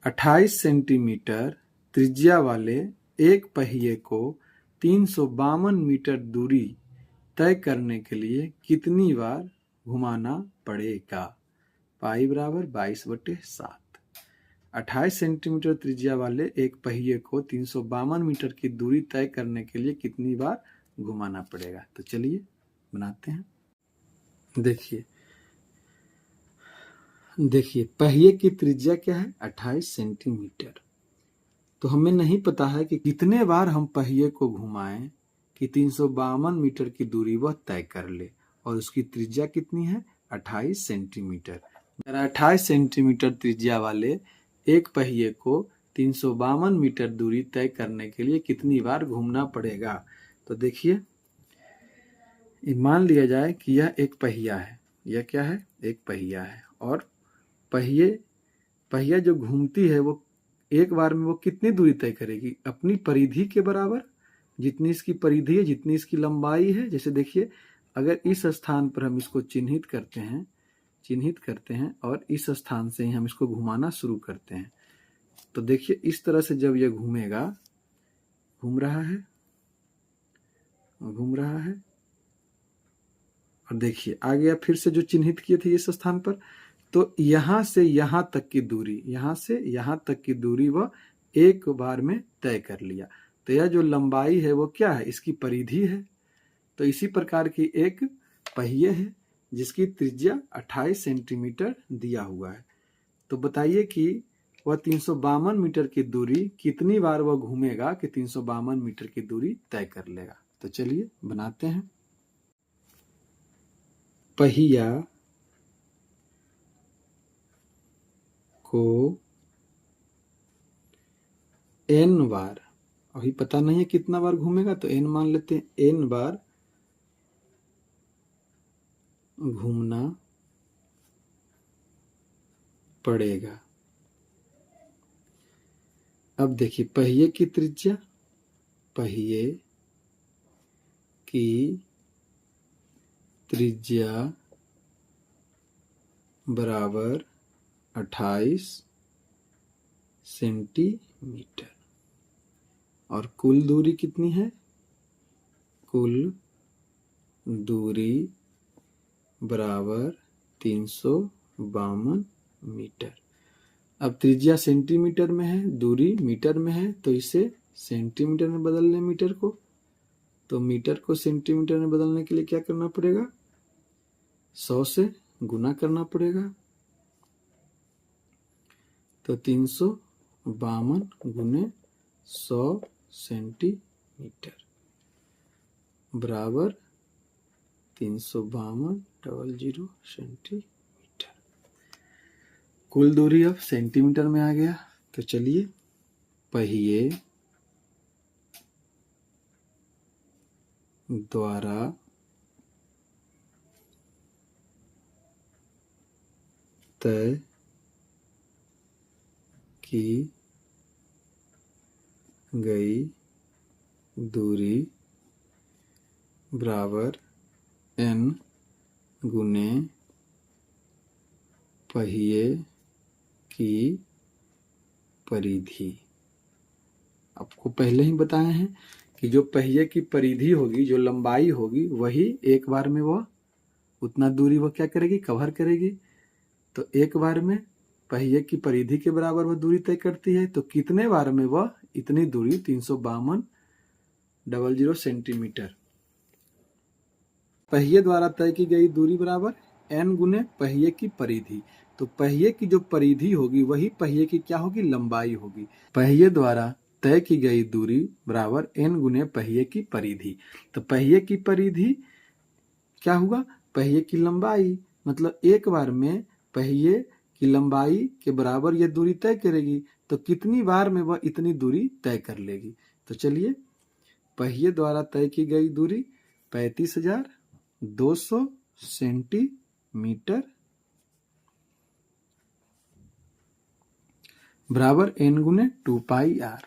28 centimetre त्रिज्या वाले एक पहिए को 352 मीटर दूरी तय करने के लिए कितनी बार घुमाना पड़ेगा? पाई बराबर 22/7। 28 सेंटीमीटर त्रिज्या वाले एक पहिए को 352 मीटर की दूरी तय करने के लिए कितनी बार घुमाना पड़ेगा? तो चलिए बनाते हैं। देखिए पहिए की त्रिज्या क्या है? 28 सेंटीमीटर। तो हमें नहीं पता है कि कितने बार हम पहिए को घुमाएं कि 352 मीटर की दूरी वह तय कर ले, और उसकी त्रिज्या कितनी है? 28 सेंटीमीटर। 28 सेंटीमीटर त्रिज्या वाले एक पहिए को 352 मीटर दूरी तय करने के लिए कितनी बार घूमना पड़ेगा? तो देखिए, मान लिया जाए कि यह एक पहिया है। यह क्या है? एक पहिया है, और पहिया जो घूमती है वो एक बार में वो कितनी दूरी तय करेगी? अपनी परिधि के बराबर, जितनी इसकी परिधि है, जितनी इसकी लंबाई है। जैसे देखिए, अगर इस स्थान पर हम इसको चिन्हित करते हैं और इस स्थान से ही हम इसको घुमाना शुरू करते हैं, तो देखिए इस तरह से जब यह घूमेगा, घूम रहा है, और देखिए आ गया फिर से जो चिन्हित किए थे इस स्थान पर, तो यहां से यहां तक की दूरी वह एक बार में तय कर लिया। तो यह जो लंबाई है वो क्या है? इसकी परिधि है। तो इसी प्रकार की एक पहिए है जिसकी त्रिज्या 28 सेंटीमीटर दिया हुआ है। तो बताइए कि वह 352 मीटर की दूरी कितनी बार वह घूमेगा कि 352 मीटर की दूरी तय कर लेगा? तो चलिए बनाते हैं। पहिया को n बार, अभी पता नहीं है कितना बार घूमेगा, तो n मान लेते हैं, n बार घूमना पड़ेगा। अब देखिए पहिए की त्रिज्या बराबर 28 सेंटीमीटर, और कुल दूरी कितनी है? कुल दूरी बराबर 352 मीटर। अब त्रिज्या सेंटीमीटर में है, दूरी मीटर में है, तो इसे सेंटीमीटर में बदल लें मीटर को। तो मीटर को सेंटीमीटर में बदलने के लिए क्या करना पड़ेगा? 100 से गुना करना पड़ेगा। तो 352 गुने 100 सेंटीमीटर बराबर 352 सेंटीमीटर। कुल दूरी अब सेंटीमीटर में आ गया। तो चलिए पहिए द्वारा तय की गई दूरी बराबर n गुने पहिए की परिधि। आपको पहले ही बताए हैं कि जो पहिए की परिधि होगी, जो लंबाई होगी, वही एक बार में वह उतना दूरी वह क्या करेगी? कवर करेगी। तो एक बार में पहिए की परिधि के बराबर वह दूरी तय करती है, तो कितने बार में वह इतनी दूरी 352 सेंटीमीटर। पहिए द्वारा तय की गई दूरी बराबर n गुने पहिए की परिधि। तो पहिए की जो परिधि होगी वही पहिए की क्या होगी? लंबाई होगी। पहिए द्वारा तय की गई दूरी बराबर n गुने पहिए की परिधि। तो पहिए की परिधि क्या हुआ? पहिए की लंबाई, मतलब एक बार में पहिए की लंबाई के बराबर यह दूरी तय करेगी। तो कितनी बार में वह इतनी दूरी तय कर लेगी? तो चलिए, पहिए द्वारा तय की गई दूरी 35,200 सेंटीमीटर बराबर n गुने 2πr।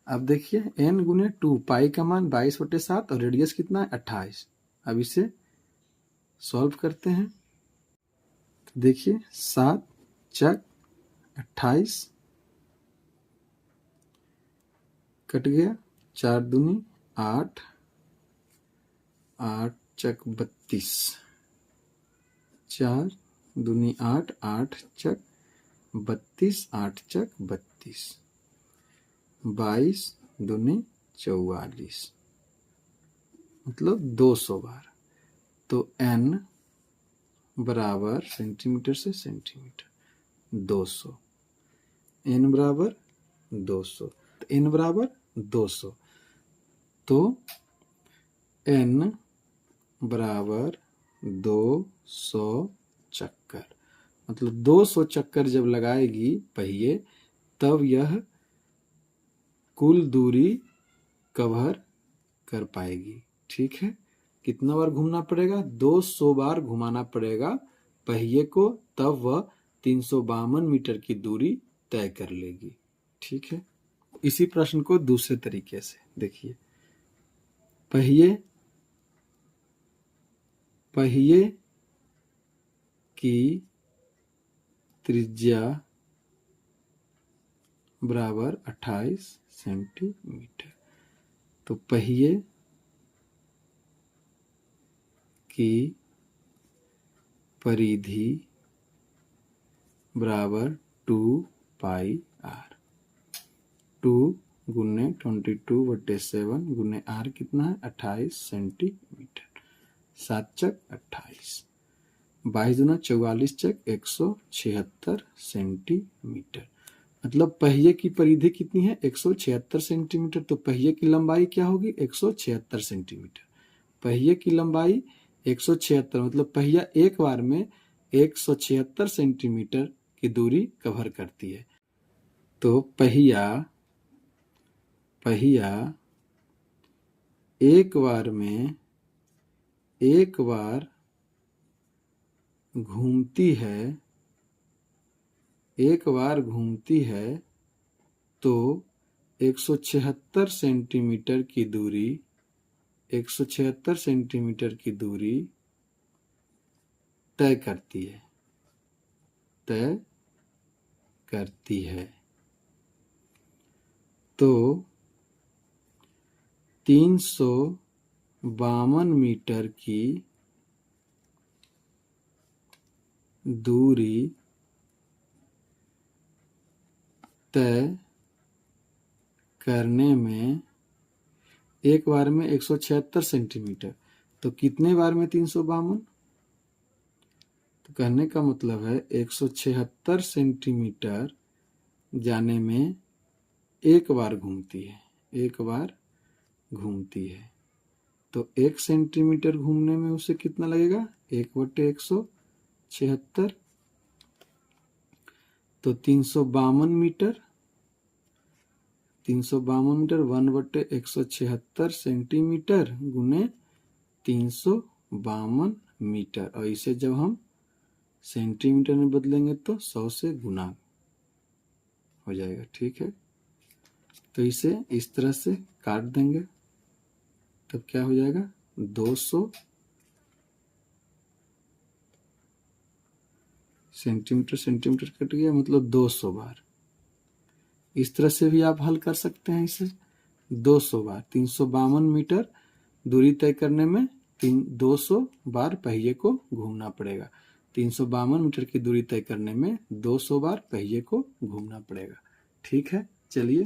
अब देखिए n गुने 2π का मान 22/7 और रेडियस कितना है? 28। अब इसे सॉल्व करते हैं। तो देखिए 7 × 28 कट गया, 4 दूनी 8, 8 चक 32, 4 दूनी 8, 8 चक 32, 8 चक 32, 22 दूनी 44, मतलब 200 बार। तो n बराबर सेंटीमीटर से सेंटीमीटर 200, n बराबर 200, तो n बराबर 200, तो n बराबर 200 चक्कर, मतलब 200 चक्कर जब लगाएगी पहिए तब यह कुल दूरी कवर कर पाएगी। ठीक है, कितना बार घूमना पड़ेगा? 200 बार घुमाना पड़ेगा पहिए को, तब वह 352 मीटर की दूरी तय कर लेगी। ठीक है, इसी प्रश्न को दूसरे तरीके से देखिए। पहिए की त्रिज्या बराबर 28 सेंटीमीटर, तो पहिए की परिधि बराबर 2πr, 2 गुने 22/7 गुने r कितना है? 28 सेंटीमीटर, 7 चक 28, 22 दूना 44 चक 176 सेंटीमीटर, मतलब पहिए की परिधि कितनी है? 176 सेंटीमीटर। तो पहिए की लंबाई क्या होगी? 176 सेंटीमीटर। पहिए की लंबाई 176, मतलब पहिया एक बार में 176 सेंटीमीटर की दूरी कवर करती है। तो पहिया एक बार में एक बार घूमती है, तो 176 सेंटीमीटर की दूरी 176 सेंटीमीटर की दूरी तय करती है। तो 352 मीटर की दूरी तय करने में एक बार में 176 सेंटीमीटर, तो कितने बार में 352? तो कहने का मतलब है 176 सेंटीमीटर जाने में एक बार घूमती है, तो 1 सेंटीमीटर घूमने में उसे कितना लगेगा? 1/176, तो 352 मीटर 1/176 सेंटीमीटर गुने 352 मीटर, और इसे जब हम सेंटीमीटर में बदलेंगे तो 100 से गुना हो जाएगा। ठीक है, तो इसे इस तरह से काट देंगे, तब क्या हो जाएगा? 200 सेंटीमीटर कट गया, मतलब 200 बार। इस तरह से भी आप हल कर सकते हैं इसे। 200 बार 352 मीटर दूरी तय करने में 200 बार पहिए को घूमना पड़ेगा। 352 मीटर की दूरी तय करने में 200 बार पहिए को घूमना पड़ेगा। ठीक है, चलिए